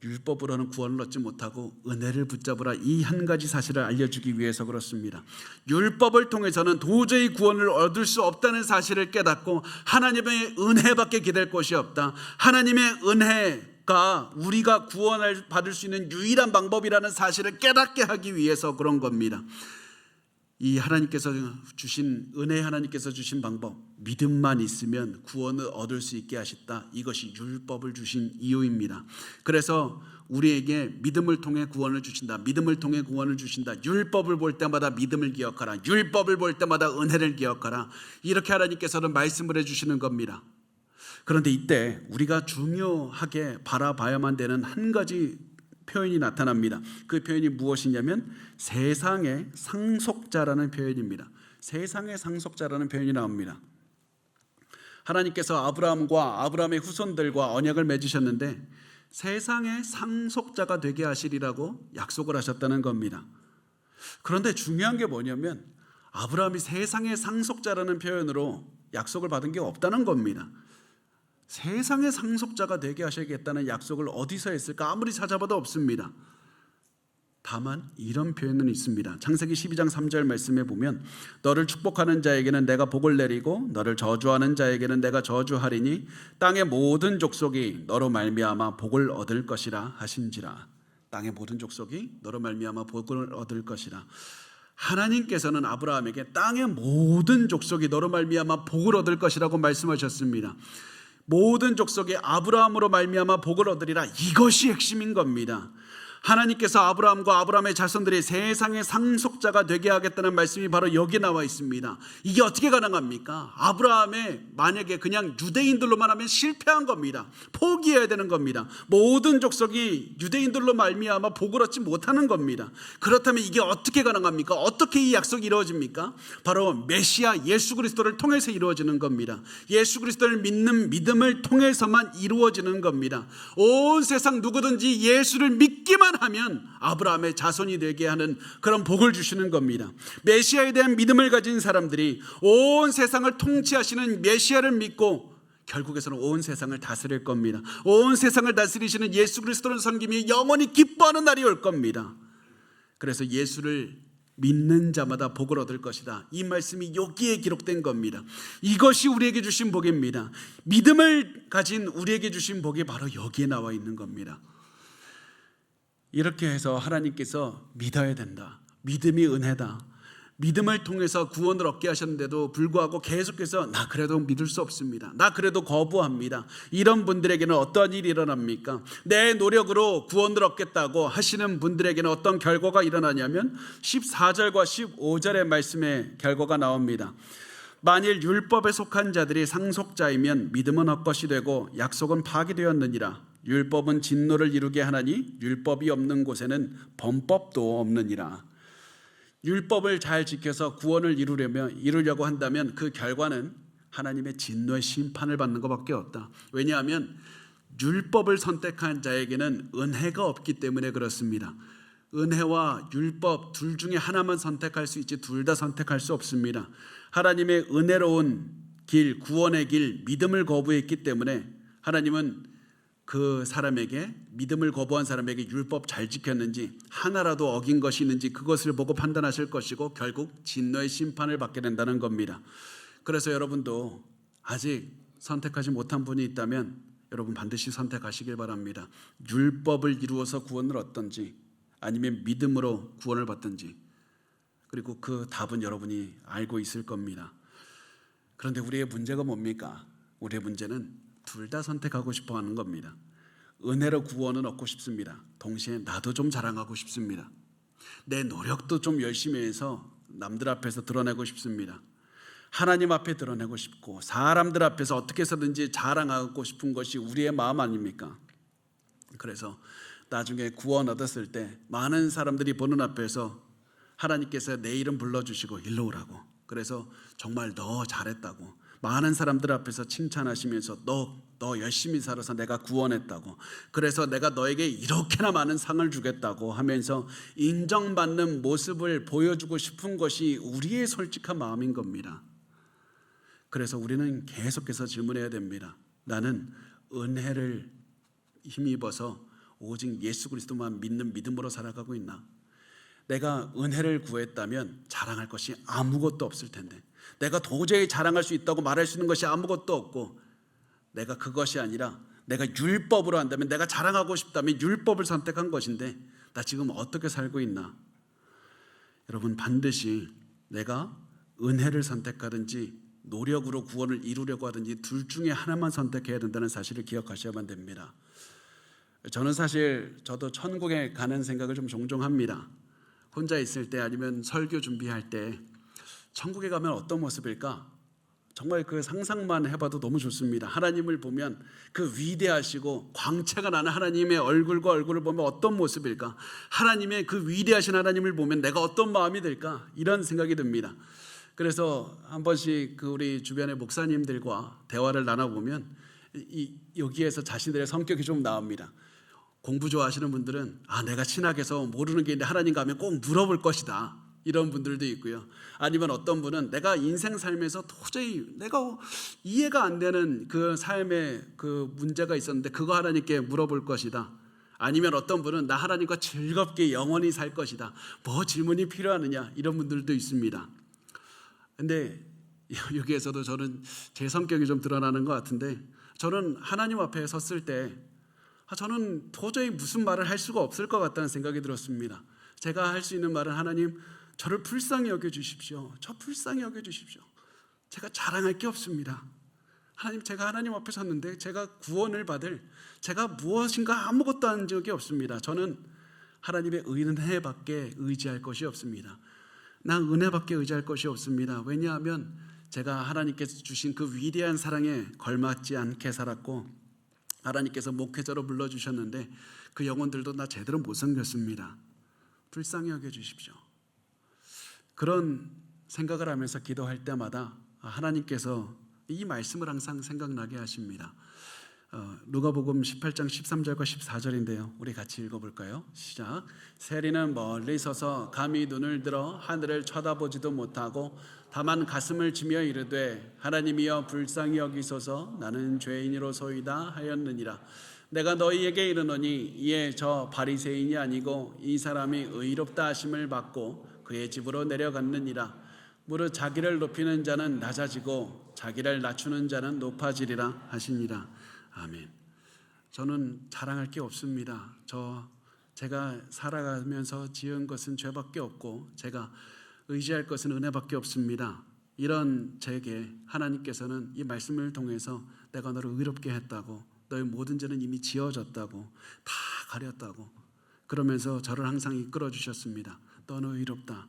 율법으로는 구원을 얻지 못하고 은혜를 붙잡으라, 이 한 가지 사실을 알려주기 위해서 그렇습니다. 율법을 통해서는 도저히 구원을 얻을 수 없다는 사실을 깨닫고 하나님의 은혜밖에 기댈 곳이 없다, 하나님의 은혜가 우리가 구원을 받을 수 있는 유일한 방법이라는 사실을 깨닫게 하기 위해서 그런 겁니다. 이 하나님께서 주신 은혜, 하나님께서 주신 방법, 믿음만 있으면 구원을 얻을 수 있게 하셨다. 이것이 율법을 주신 이유입니다. 그래서 우리에게 믿음을 통해 구원을 주신다. 믿음을 통해 구원을 주신다. 율법을 볼 때마다 믿음을 기억하라. 율법을 볼 때마다 은혜를 기억하라. 이렇게 하나님께서는 말씀을 해주시는 겁니다. 그런데 이때 우리가 중요하게 바라봐야만 되는 한 가지 표현이 나타납니다. 그 표현이 무엇이냐면 세상의 상속자라는 표현입니다. 세상의 상속자라는 표현이 나옵니다. 하나님께서 아브라함과 아브라함의 후손들과 언약을 맺으셨는데 세상의 상속자가 되게 하시리라고 약속을 하셨다는 겁니다. 그런데 중요한 게 뭐냐면 아브라함이 세상의 상속자라는 표현으로 약속을 받은 게 없다는 겁니다. 세상의 상속자가 되게 하시겠다는 약속을 어디서 했을까? 아무리 찾아봐도 없습니다. 다만 이런 표현은 있습니다. 창세기 12장 3절 말씀에 보면 너를 축복하는 자에게는 내가 복을 내리고 너를 저주하는 자에게는 내가 저주하리니 땅의 모든 족속이 너로 말미암아 복을 얻을 것이라 하신지라. 땅의 모든 족속이 너로 말미암아 복을 얻을 것이라. 하나님께서는 아브라함에게 땅의 모든 족속이 너로 말미암아 복을 얻을 것이라고 말씀하셨습니다. 모든 족속이 아브라함으로 말미암아 복을 얻으리라. 이것이 핵심인 겁니다. 하나님께서 아브라함과 아브라함의 자손들이 세상의 상속자가 되게 하겠다는 말씀이 바로 여기 나와 있습니다. 이게 어떻게 가능합니까? 아브라함의 만약에 그냥 유대인들로만 하면 실패한 겁니다. 포기해야 되는 겁니다. 모든 족속이 유대인들로 말미암아 복을 얻지 못하는 겁니다. 그렇다면 이게 어떻게 가능합니까? 어떻게 이 약속이 이루어집니까? 바로 메시아 예수 그리스도를 통해서 이루어지는 겁니다. 예수 그리스도를 믿는 믿음을 통해서만 이루어지는 겁니다. 온 세상 누구든지 예수를 믿기만 하면 아브라함의 자손이 되게 하는 그런 복을 주시는 겁니다. 메시아에 대한 믿음을 가진 사람들이 온 세상을 통치하시는 메시아를 믿고 결국에서는 온 세상을 다스릴 겁니다. 온 세상을 다스리시는 예수 그리스도를 섬기며 영원히 기뻐하는 날이 올 겁니다. 그래서 예수를 믿는 자마다 복을 얻을 것이다. 이 말씀이 여기에 기록된 겁니다. 이것이 우리에게 주신 복입니다. 믿음을 가진 우리에게 주신 복이 바로 여기에 나와 있는 겁니다. 이렇게 해서 하나님께서 믿어야 된다. 믿음이 은혜다. 믿음을 통해서 구원을 얻게 하셨는데도 불구하고 계속해서 나 그래도 믿을 수 없습니다. 나 그래도 거부합니다. 이런 분들에게는 어떤 일이 일어납니까? 내 노력으로 구원을 얻겠다고 하시는 분들에게는 어떤 결과가 일어나냐면 14절과 15절의 말씀의 결과가 나옵니다. 만일 율법에 속한 자들이 상속자이면 믿음은 헛것이 되고 약속은 파기되었느니라. 율법은 진노를 이루게 하나니 율법이 없는 곳에는 범법도 없느니라. 율법을 잘 지켜서 구원을 이루려고 한다면 그 결과는 하나님의 진노의 심판을 받는 것밖에 없다. 왜냐하면 율법을 선택한 자에게는 은혜가 없기 때문에 그렇습니다. 은혜와 율법 둘 중에 하나만 선택할 수 있지 둘 다 선택할 수 없습니다. 하나님의 은혜로운 길, 구원의 길, 믿음을 거부했기 때문에 하나님은 그 사람에게, 믿음을 거부한 사람에게 율법 잘 지켰는지 하나라도 어긴 것이 있는지 그것을 보고 판단하실 것이고 결국 진노의 심판을 받게 된다는 겁니다. 그래서 여러분도 아직 선택하지 못한 분이 있다면 여러분 반드시 선택하시길 바랍니다. 율법을 이루어서 구원을 얻든지 아니면 믿음으로 구원을 받든지, 그리고 그 답은 여러분이 알고 있을 겁니다. 그런데 우리의 문제가 뭡니까? 우리의 문제는 둘 다 선택하고 싶어 하는 겁니다. 은혜로 구원은 얻고 싶습니다. 동시에 나도 좀 자랑하고 싶습니다. 내 노력도 좀 열심히 해서 남들 앞에서 드러내고 싶습니다. 하나님 앞에 드러내고 싶고 사람들 앞에서 어떻게 해서든지 자랑하고 싶은 것이 우리의 마음 아닙니까? 그래서 나중에 구원 얻었을 때 많은 사람들이 보는 앞에서 하나님께서 내 이름 불러주시고 일로 오라고, 그래서 정말 너 잘했다고 많은 사람들 앞에서 칭찬하시면서 너 열심히 살아서 내가 구원했다고, 그래서 내가 너에게 이렇게나 많은 상을 주겠다고 하면서 인정받는 모습을 보여주고 싶은 것이 우리의 솔직한 마음인 겁니다. 그래서 우리는 계속해서 질문해야 됩니다. 나는 은혜를 힘입어서 오직 예수 그리스도만 믿는 믿음으로 살아가고 있나? 내가 은혜를 구했다면 자랑할 것이 아무것도 없을 텐데, 내가 도저히 자랑할 수 있다고 말할 수 있는 것이 아무것도 없고, 내가 그것이 아니라 내가 율법으로 한다면, 내가 자랑하고 싶다면 율법을 선택한 것인데 나 지금 어떻게 살고 있나? 여러분, 반드시 내가 은혜를 선택하든지 노력으로 구원을 이루려고 하든지 둘 중에 하나만 선택해야 된다는 사실을 기억하셔야만 됩니다. 저도 천국에 가는 생각을 좀 종종 합니다. 혼자 있을 때 아니면 설교 준비할 때 천국에 가면 어떤 모습일까? 정말 그 상상만 해봐도 너무 좋습니다. 하나님을 보면 그 위대하시고 광채가 나는 하나님의 얼굴과 얼굴을 보면 어떤 모습일까? 하나님의 그 위대하신 하나님을 보면 내가 어떤 마음이 들까? 이런 생각이 듭니다. 그래서 한 번씩 그 우리 주변의 목사님들과 대화를 나눠보면 여기에서 자신들의 성격이 좀 나옵니다. 공부 좋아하시는 분들은 내가 신학에서 모르는 게 있는데 하나님 가면 꼭 물어볼 것이다, 이런 분들도 있고요. 아니면 어떤 분은 내가 인생 살면서 도저히 내가 이해가 안 되는 그 삶의 그 문제가 있었는데 그거 하나님께 물어볼 것이다. 아니면 어떤 분은 나 하나님과 즐겁게 영원히 살 것이다. 뭐 질문이 필요하느냐, 이런 분들도 있습니다. 근데 여기에서도 저는 제 성격이 좀 드러나는 것 같은데, 저는 하나님 앞에 섰을 때 저는 도저히 무슨 말을 할 수가 없을 것 같다는 생각이 들었습니다. 제가 할 수 있는 말은 하나님, 저를 불쌍히 여겨주십시오. 저 불쌍히 여겨주십시오. 제가 자랑할 게 없습니다. 하나님, 제가 하나님 앞에 섰는데 제가 구원을 받을 제가 무엇인가 아무것도 한 적이 없습니다. 저는 하나님의 은혜밖에 의지할 것이 없습니다. 나 은혜밖에 의지할 것이 없습니다. 왜냐하면 제가 하나님께서 주신 그 위대한 사랑에 걸맞지 않게 살았고, 하나님께서 목회자로 불러주셨는데 그 영혼들도 나 제대로 못 섬겼습니다. 불쌍히 여겨주십시오. 그런 생각을 하면서 기도할 때마다 하나님께서 이 말씀을 항상 생각나게 하십니다. 누가복음 18장 13절과 14절인데요. 우리 같이 읽어볼까요? 시작. 세리는 멀리 서서 감히 눈을 들어 하늘을 쳐다보지도 못하고 다만 가슴을 치며 이르되 하나님이여 불쌍히 여기소서, 나는 죄인이로소이다 하였느니라. 내가 너희에게 이르노니 이에 저 바리새인이 아니고 이 사람이 의롭다 하심을 받고 그의 집으로 내려갔느니라. 무릇 자기를 높이는 자는 낮아지고 자기를 낮추는 자는 높아지리라 하시니라. 아멘. 저는 자랑할 게 없습니다. 제가 살아가면서 지은 것은 죄밖에 없고 제가 의지할 것은 은혜밖에 없습니다. 이런 제게 하나님께서는 이 말씀을 통해서 내가 너를 의롭게 했다고, 너의 모든 죄는 이미 지어졌다고, 다 가렸다고, 그러면서 저를 항상 이끌어 주셨습니다. 너는 의롭다.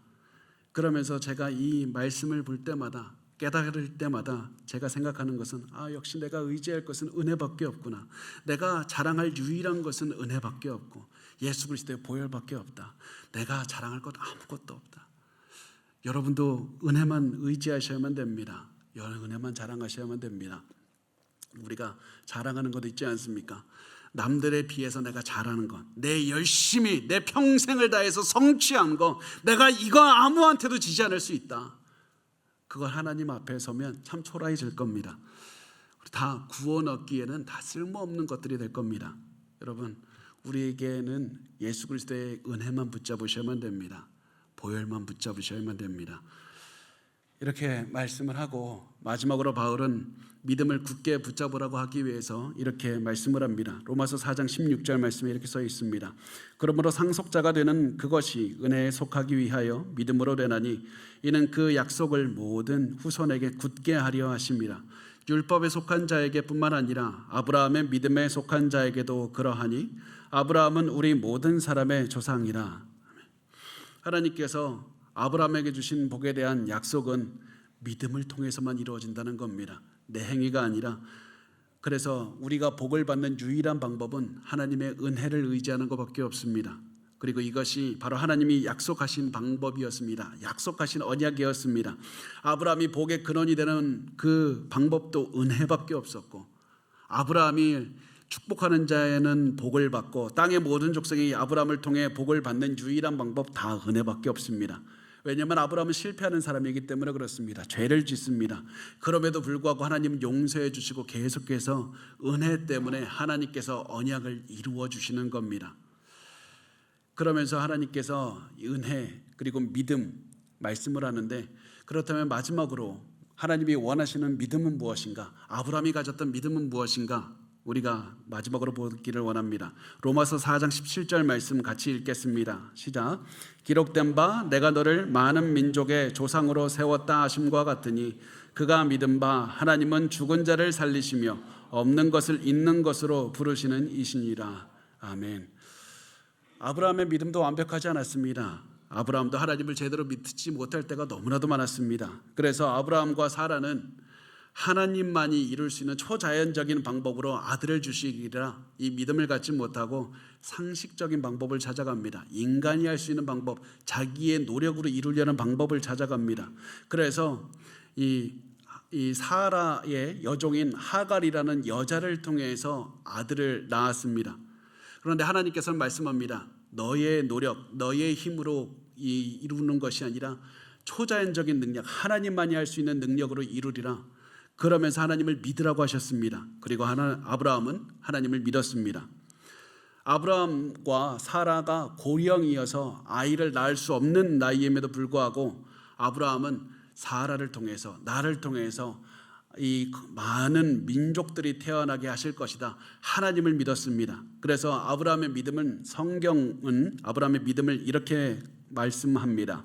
그러면서 제가 이 말씀을 볼 때마다, 깨달을 때마다 제가 생각하는 것은 역시 내가 의지할 것은 은혜밖에 없구나. 내가 자랑할 유일한 것은 은혜밖에 없고 예수 그리스도의 보혈밖에 없다. 내가 자랑할 것 아무것도 없다. 여러분도 은혜만 의지하셔야만 됩니다. 은혜만 자랑하셔야만 됩니다. 우리가 자랑하는 것도 있지 않습니까? 남들에 비해서 내가 잘하는 것, 내 열심히 내 평생을 다해서 성취한 것, 내가 이거 아무한테도 지지 않을 수 있다. 그걸 하나님 앞에 서면 참 초라해질 겁니다. 다 구원 얻기에는 다 쓸모없는 것들이 될 겁니다. 여러분, 우리에게는 예수 그리스도의 은혜만 붙잡으셔야만 됩니다. 보혈만 붙잡으셔야만 됩니다. 이렇게 말씀을 하고 마지막으로 바울은 믿음을 굳게 붙잡으라고 하기 위해서 이렇게 말씀을 합니다. 로마서 4장 16절 말씀에 이렇게 써 있습니다. 그러므로 상속자가 되는 그것이 은혜에 속하기 위하여 믿음으로 되나니 이는 그 약속을 모든 후손에게 굳게 하려 하심이라. 율법에 속한 자에게 뿐만 아니라 아브라함의 믿음에 속한 자에게도 그러하니 아브라함은 우리 모든 사람의 조상이라. 하나님께서 아브라함에게 주신 복에 대한 약속은 믿음을 통해서만 이루어진다는 겁니다. 내 행위가 아니라. 그래서 우리가 복을 받는 유일한 방법은 하나님의 은혜를 의지하는 것밖에 없습니다. 그리고 이것이 바로 하나님이 약속하신 방법이었습니다. 약속하신 언약이었습니다. 아브라함이 복의 근원이 되는 그 방법도 은혜밖에 없었고, 아브라함이 축복하는 자에는 복을 받고 땅의 모든 족속이 아브라함을 통해 복을 받는 유일한 방법 다 은혜밖에 없습니다. 왜냐하면 아브라함은 실패하는 사람이기 때문에 그렇습니다. 죄를 짓습니다. 그럼에도 불구하고 하나님은 용서해 주시고 계속해서 은혜 때문에 하나님께서 언약을 이루어 주시는 겁니다. 그러면서 하나님께서 은혜 그리고 믿음 말씀을 하는데, 그렇다면 마지막으로 하나님이 원하시는 믿음은 무엇인가? 아브라함이 가졌던 믿음은 무엇인가? 우리가 마지막으로 보기를 원합니다. 로마서 4장 17절 말씀 같이 읽겠습니다. 시작. 기록된 바 내가 너를 많은 민족의 조상으로 세웠다 하심과 같으니 그가 믿은 바 하나님은 죽은 자를 살리시며 없는 것을 있는 것으로 부르시는 이시니라. 아멘. 아브라함의 믿음도 완벽하지 않았습니다. 아브라함도 하나님을 제대로 믿지 못할 때가 너무나도 많았습니다. 그래서 아브라함과 사라는 하나님만이 이룰 수 있는 초자연적인 방법으로 아들을 주시리라 이 믿음을 갖지 못하고 상식적인 방법을 찾아갑니다. 인간이 할 수 있는 방법, 자기의 노력으로 이루려는 방법을 찾아갑니다. 그래서 이 사라의 여종인 하갈이라는 여자를 통해서 아들을 낳았습니다. 그런데 하나님께서는 말씀합니다. 너의 노력, 너의 힘으로 이루는 것이 아니라 초자연적인 능력, 하나님만이 할 수 있는 능력으로 이루리라. 그러면서 하나님을 믿으라고 하셨습니다. 그리고 아브라함은 하나님을 믿었습니다. 아브라함과 사라가 고령이어서 아이를 낳을 수 없는 나이임에도 불구하고 아브라함은 사라를 통해서, 나를 통해서 이 많은 민족들이 태어나게 하실 것이다, 하나님을 믿었습니다. 그래서 아브라함의 믿음은, 성경은 아브라함의 믿음을 이렇게 말씀합니다.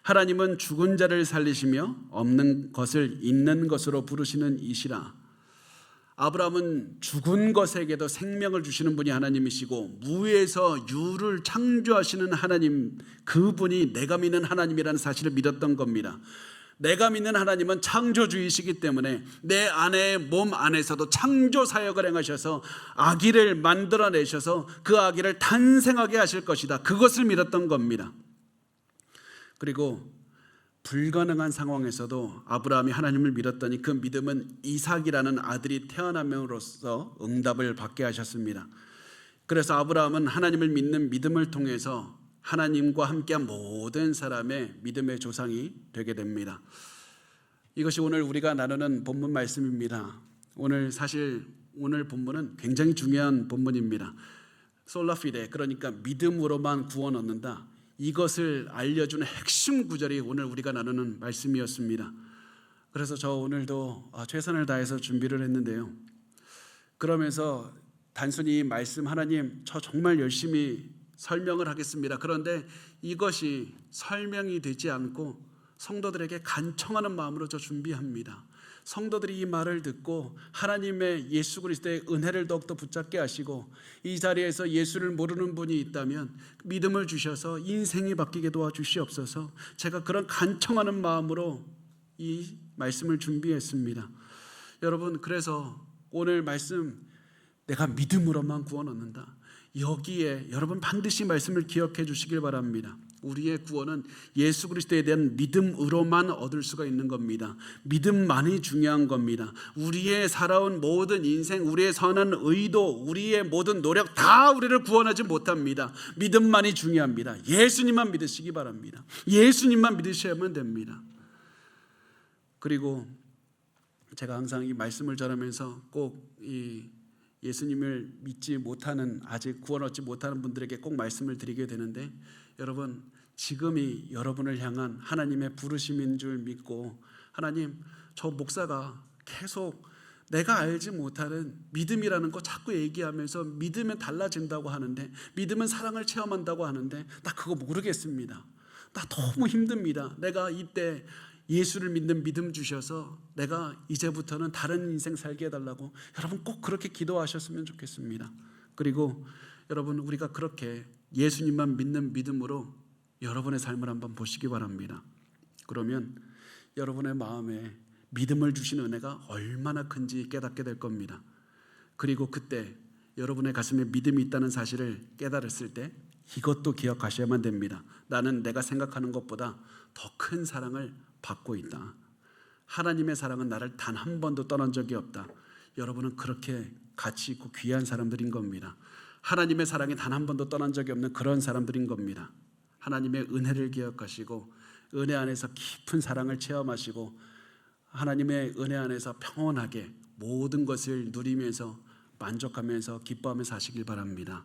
하나님은 죽은 자를 살리시며 없는 것을 있는 것으로 부르시는 이시라. 아브라함은 죽은 것에게도 생명을 주시는 분이 하나님이시고 무에서 유를 창조하시는 하나님, 그분이 내가 믿는 하나님이라는 사실을 믿었던 겁니다. 내가 믿는 하나님은 창조주이시기 때문에 내 아내의 몸 안에서도 창조 사역을 행하셔서 아기를 만들어내셔서 그 아기를 탄생하게 하실 것이다, 그것을 믿었던 겁니다. 그리고 불가능한 상황에서도 아브라함이 하나님을 믿었더니 그 믿음은 이삭이라는 아들이 태어남으로써 응답을 받게 하셨습니다. 그래서 아브라함은 하나님을 믿는 믿음을 통해서 하나님과 함께한 모든 사람의 믿음의 조상이 되게 됩니다. 이것이 오늘 우리가 나누는 본문 말씀입니다. 오늘 본문은 굉장히 중요한 본문입니다. 솔라피데, 그러니까 믿음으로만 구원 얻는다, 이것을 알려주는 핵심 구절이 오늘 우리가 나누는 말씀이었습니다. 그래서 저 오늘도 최선을 다해서 준비를 했는데요. 그러면서 단순히 말씀, 하나님 저 정말 열심히 설명을 하겠습니다, 그런데 이것이 설명이 되지 않고 성도들에게 간청하는 마음으로 저 준비합니다. 성도들이 이 말을 듣고 하나님의 예수 그리스도의 은혜를 더욱더 붙잡게 하시고 이 자리에서 예수를 모르는 분이 있다면 믿음을 주셔서 인생이 바뀌게 도와주시옵소서. 제가 그런 간청하는 마음으로 이 말씀을 준비했습니다. 여러분, 그래서 오늘 말씀, 내가 믿음으로만 구원 얻는다, 여기에 여러분 반드시 말씀을 기억해 주시길 바랍니다. 우리의 구원은 예수 그리스도에 대한 믿음으로만 얻을 수가 있는 겁니다. 믿음만이 중요한 겁니다. 우리의 살아온 모든 인생, 우리의 선한 의도, 우리의 모든 노력 다 우리를 구원하지 못합니다. 믿음만이 중요합니다. 예수님만 믿으시기 바랍니다. 예수님만 믿으셔야만 됩니다. 그리고 제가 항상 이 말씀을 전하면서 꼭 이 예수님을 믿지 못하는, 아직 구원 얻지 못하는 분들에게 꼭 말씀을 드리게 되는데, 여러분, 지금이 여러분을 향한 하나님의 부르심인 줄 믿고, 하나님, 저 목사가 계속 내가 알지 못하는 믿음이라는 거 자꾸 얘기하면서 믿으면 달라진다고 하는데, 믿으면 사랑을 체험한다고 하는데 나 그거 모르겠습니다. 나 너무 힘듭니다. 내가 이때 예수를 믿는 믿음 주셔서 내가 이제부터는 다른 인생 살게 해달라고 여러분 꼭 그렇게 기도하셨으면 좋겠습니다. 그리고 여러분, 우리가 그렇게 예수님만 믿는 믿음으로 여러분의 삶을 한번 보시기 바랍니다. 그러면 여러분의 마음에 믿음을 주신 은혜가 얼마나 큰지 깨닫게 될 겁니다. 그리고 그때 여러분의 가슴에 믿음이 있다는 사실을 깨달았을 때 이것도 기억하셔야만 됩니다. 나는 내가 생각하는 것보다 더 큰 사랑을 받고 있다. 하나님의 사랑은 나를 단 한 번도 떠난 적이 없다. 여러분은 그렇게 가치 있고 귀한 사람들인 겁니다. 하나님의 사랑이 단 한 번도 떠난 적이 없는 그런 사람들인 겁니다. 하나님의 은혜를 기억하시고 은혜 안에서 깊은 사랑을 체험하시고 하나님의 은혜 안에서 평온하게 모든 것을 누리면서 만족하면서 기뻐하며 사시길 바랍니다.